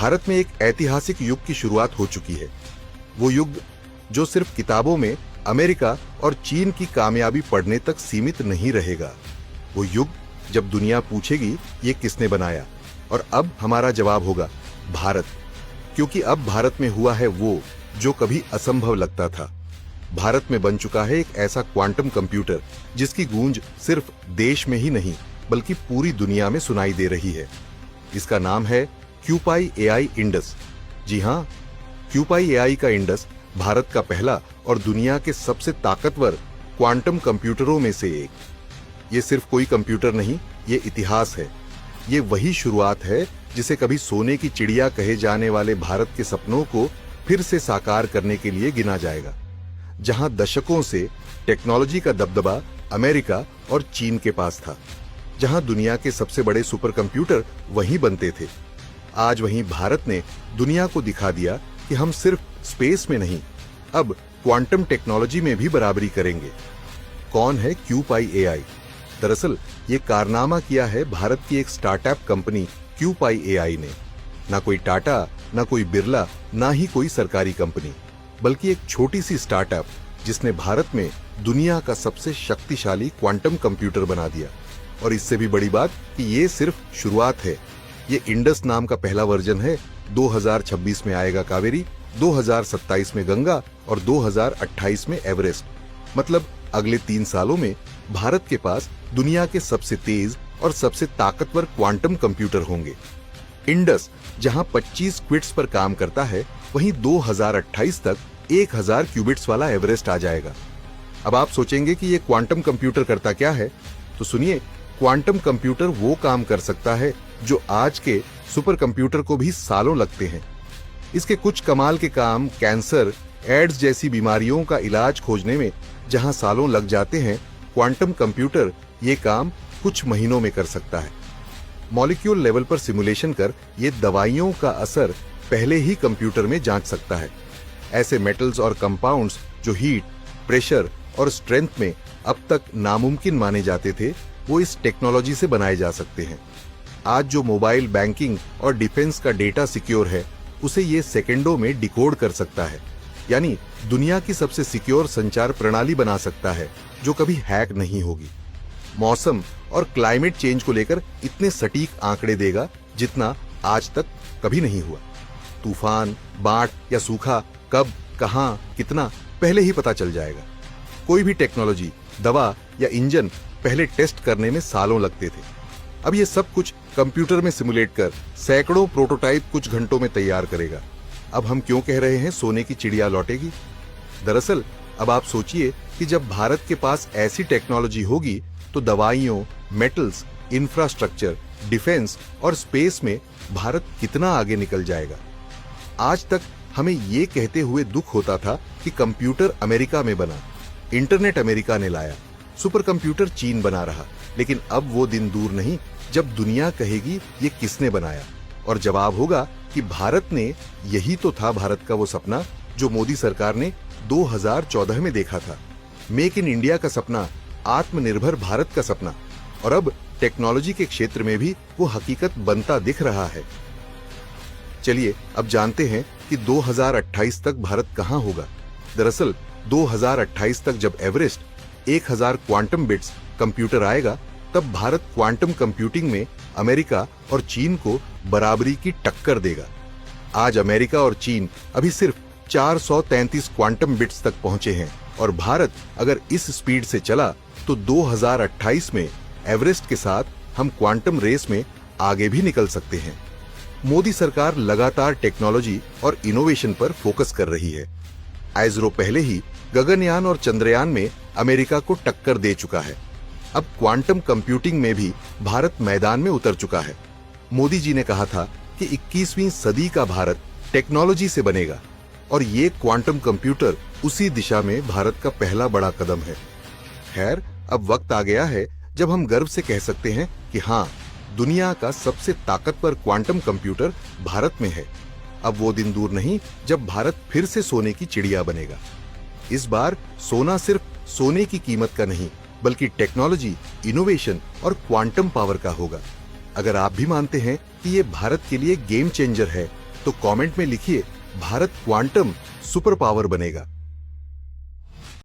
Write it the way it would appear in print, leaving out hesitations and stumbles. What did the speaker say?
भारत में एक ऐतिहासिक युग की शुरुआत हो चुकी है। वो युग जो सिर्फ किताबों में अमेरिका और चीन की कामयाबी पढ़ने तक सीमित नहीं रहेगा। वो युग जब दुनिया पूछेगी ये किसने बनाया, और अब हमारा जवाब होगा भारत। क्योंकि अब भारत में हुआ है वो जो कभी असंभव लगता था। भारत में बन चुका है एक ऐसा क्वांटम कंप्यूटर जिसकी गूंज सिर्फ देश में ही नहीं बल्कि पूरी दुनिया में सुनाई दे रही है। इसका नाम है क्यूपाई एआई इंडस। जी हां, क्यूपाई एआई का इंडस भारत का पहला और दुनिया के सबसे ताकतवर क्वांटम कंप्यूटरों में से एक। ये सिर्फ कोई कंप्यूटर नहीं, ये इतिहास है। ये वही शुरुआत है जिसे कभी सोने की चिड़िया कहे जाने वाले भारत के सपनों को फिर से साकार करने के लिए गिना जाएगा। जहां दशकों से टेक्नोलॉजी का दबदबा अमेरिका और चीन के पास था, जहां दुनिया के सबसे बड़े सुपर कंप्यूटर वहीं बनते थे, आज वहीं भारत ने दुनिया को दिखा दिया कि हम सिर्फ स्पेस में नहीं, अब क्वांटम टेक्नोलॉजी में भी बराबरी करेंगे। कौन है क्यूपाई एआई? दरअसल ये कारनामा किया है भारत की एक स्टार्टअप कंपनी क्यूपाई एआई ने। ना कोई टाटा, ना कोई बिरला, ना ही कोई सरकारी कंपनी, बल्कि एक छोटी सी स्टार्टअप जिसने भारत में दुनिया का सबसे शक्तिशाली क्वांटम कंप्यूटर बना दिया। और इससे भी बड़ी बात कि ये सिर्फ शुरुआत है। ये इंडस नाम का पहला वर्जन है। 2026 में आएगा कावेरी, 2027 में गंगा और 2028 में एवरेस्ट। मतलब अगले 3 सालों में भारत के पास दुनिया के सबसे तेज और सबसे ताकतवर क्वांटम कंप्यूटर होंगे। इंडस जहां 25 क्विट्स पर काम करता है, वहीं 2028 तक 1000 क्यूबिट्स वाला एवरेस्ट आ जाएगा। अब आप सोचेंगे कि ये क्वांटम कंप्यूटर करता क्या है? तो सुनिए, क्वांटम कंप्यूटर वो काम कर सकता है जो आज के सुपर कंप्यूटर को भी सालों लगते हैं। इसके कुछ कमाल के काम कैंसर, एड्स जैसी बीमारियों का इलाज खोजने में जहां सालों लग जाते हैं, क्वांटम कंप्यूटर ये काम कुछ महीनों में कर सकता है। मॉलिक्यूल लेवल पर सिमुलेशन कर ये दवाइयों का असर पहले ही कंप्यूटर में जांच सकता है। ऐसे मेटल्स और कंपाउंड्स जो हीट, प्रेशर और स्ट्रेंथ में अब तक नामुमकिन माने जाते थे, वो इस टेक्नोलॉजी से बनाए जा सकते हैं। आज जो मोबाइल बैंकिंग और डिफेंस का डेटा सिक्योर है, उसे ये सेकंडों में डिकोड कर सकता है। यानी दुनिया की सबसे सिक्योर संचार प्रणाली बना सकता है जो कभी हैक नहीं होगी। मौसम और क्लाइमेट चेंज को लेकर इतने सटीक आंकड़े देगा जितना आज तक कभी नहीं हुआ। तूफान, बाढ़ या सूखा कब, कहां, कितना पहले ही पता चल जाएगा। कोई भी टेक्नोलॉजी, दवा या इंजन पहले टेस्ट करने में सालों लगते थे। अब ये सब कुछ कंप्यूटर में सिमुलेट कर सैकड़ों प्रोटोटाइप कुछ घंटों में तैयार करेगा। अब हम क्यों कह रहे हैं सोने की चिड़िया लौटेगी? दरअसल अब आप सोचिए कि जब भारत के पास ऐसी टेक्नोलॉजी होगी तो दवाइयों, मेटल्स, इंफ्रास्ट्रक्चर, डिफेंस और स्पेस में भारत कितना आगे निकल जाएगा। आज तक हमें ये कहते हुए दुख होता था कि कंप्यूटर अमेरिका में बना, इंटरनेट अमेरिका ने लाया, सुपर कंप्यूटर चीन बना रहा। लेकिन अब वो दिन दूर नहीं जब दुनिया कहेगी ये किसने बनाया, और जवाब होगा कि भारत ने। यही तो था भारत का वो सपना जो मोदी सरकार ने 2014 में देखा था। मेक इन इंडिया का सपना, आत्मनिर्भर भारत का सपना। और अब टेक्नोलॉजी के क्षेत्र में भी वो हकीकत बनता दिख रहा है। चलिए अब जानते हैं कि 2028 तक भारत कहां होगा। दरअसल 2028 तक जब एवरेस्ट 1000 क्वांटम बिट्स कंप्यूटर आएगा, तब भारत क्वांटम कंप्यूटिंग में अमेरिका और चीन को बराबरी की टक्कर देगा। आज अमेरिका और चीन अभी सिर्फ 433 क्वांटम बिट्स तक पहुंचे हैं, और भारत अगर इस स्पीड से चला तो 2028 में एवरेस्ट के साथ हम क्वांटम रेस में आगे भी निकल सकते हैं। मोदी सरकार लगातार टेक्नोलॉजी और इनोवेशन पर फोकस कर रही है। आइसरो पहले ही गगनयान और चंद्रयान में अमेरिका को टक्कर दे चुका है। अब क्वांटम कंप्यूटिंग में भी भारत मैदान में उतर चुका है। मोदी जी ने कहा था कि 21वीं सदी का भारत टेक्नोलॉजी से बनेगा, और ये क्वांटम कंप्यूटर उसी दिशा में भारत का पहला बड़ा कदम है। खैर, अब वक्त आ गया है जब हम गर्व से कह सकते हैं कि हाँ, दुनिया का सबसे ताकतवर क्वांटम कंप्यूटर भारत में है। अब वो दिन दूर नहीं जब भारत फिर से सोने की चिड़िया बनेगा। इस बार सोना सिर्फ सोने की कीमत का नहीं, बल्कि टेक्नोलॉजी, इनोवेशन और क्वांटम पावर का होगा। अगर आप भी मानते हैं कि ये भारत के लिए गेम चेंजर है, तो कमेंट में लिखिए भारत क्वांटम सुपर पावर बनेगा।